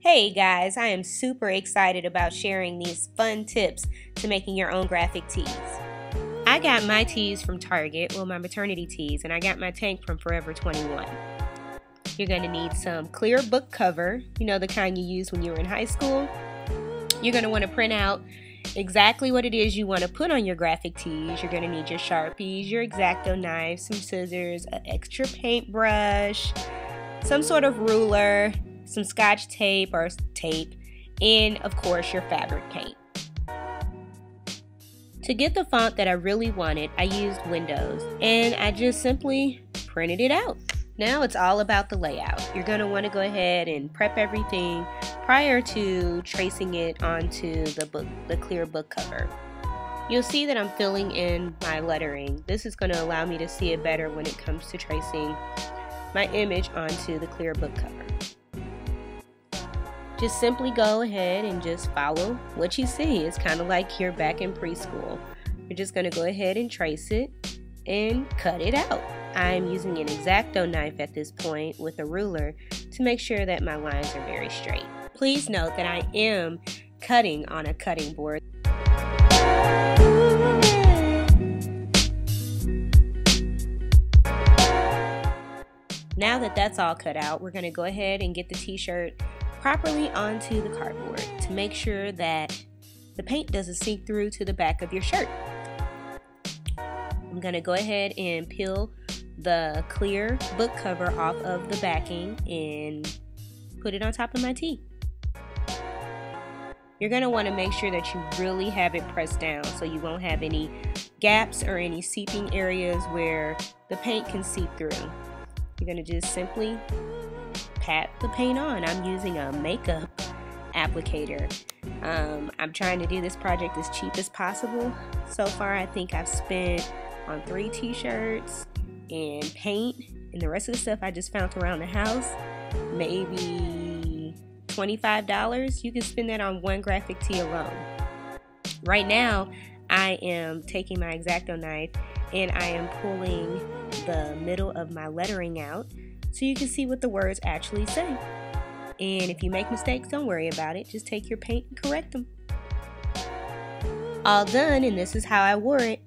Hey guys, I am super excited about sharing these fun tips to making your own graphic tees. I got my tees from Target, well my maternity tees, and I got my tank from Forever 21. You're going to need some clear book cover, you know the kind you used when you were in high school. You're going to want to print out exactly what it is you want to put on your graphic tees. You're going to need your Sharpies, your Exacto Knife, some scissors, an extra paintbrush, some sort of ruler, some scotch tape, and of course your fabric paint. To get the font that I really wanted, I used Windows and I just simply printed it out. Now it's all about the layout. You're going to want to go ahead and prep everything prior to tracing it onto the clear book cover. You'll see that I'm filling in my lettering. This is going to allow me to see it better when it comes to tracing my image onto the clear book cover. Just simply go ahead and just follow what you see. It's kind of like you're back in preschool. You're just going to go ahead and trace it and cut it out. I'm using an Exacto knife at this point with a ruler to make sure that my lines are very straight. Please note that I am cutting on a cutting board. Now that that's all cut out, we're going to go ahead and get the t-shirt properly onto the cardboard to make sure that the paint doesn't seep through to the back of your shirt. I'm going to go ahead and peel the clear book cover off of the backing and put it on top of my tee. You're going to want to make sure that you really have it pressed down so you won't have any gaps or any seeping areas where the paint can seep through. You're going to just simply pat the paint on. I'm using a makeup applicator. I'm trying to do this project as cheap as possible. So far I think I've spent on 3 t-shirts and paint, and the rest of the stuff I just found around the house, maybe $25. You can spend that on one graphic tee alone. Right now I am taking my Exacto knife and I am pulling the middle of my lettering out so you can see what the words actually say. And if you make mistakes, don't worry about it. Just take your paint and correct them. All done, and this is how I wore it.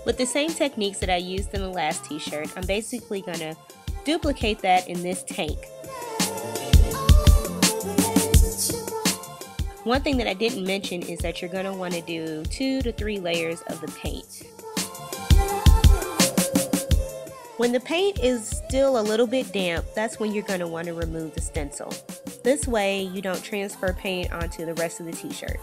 With the same techniques that I used in the last t-shirt, I'm basically going to duplicate that in this tank. One thing that I didn't mention is that you're going to want to do 2 to 3 layers of the paint. When the paint is still a little bit damp, that's when you're going to want to remove the stencil. This way you don't transfer paint onto the rest of the t-shirt.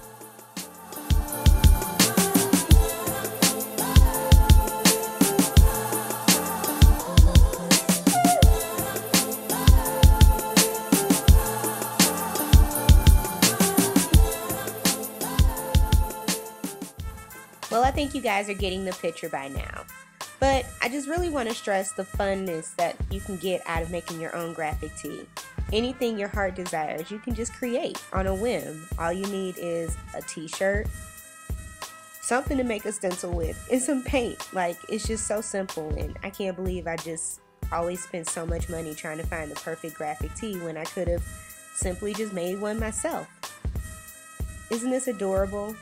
Well, I think you guys are getting the picture by now. But I just really want to stress the funness that you can get out of making your own graphic tee. Anything your heart desires, you can just create on a whim. All you need is a t-shirt, something to make a stencil with, and some paint. Like, it's just so simple, and I can't believe I just always spent so much money trying to find the perfect graphic tee when I could have simply just made one myself. Isn't this adorable?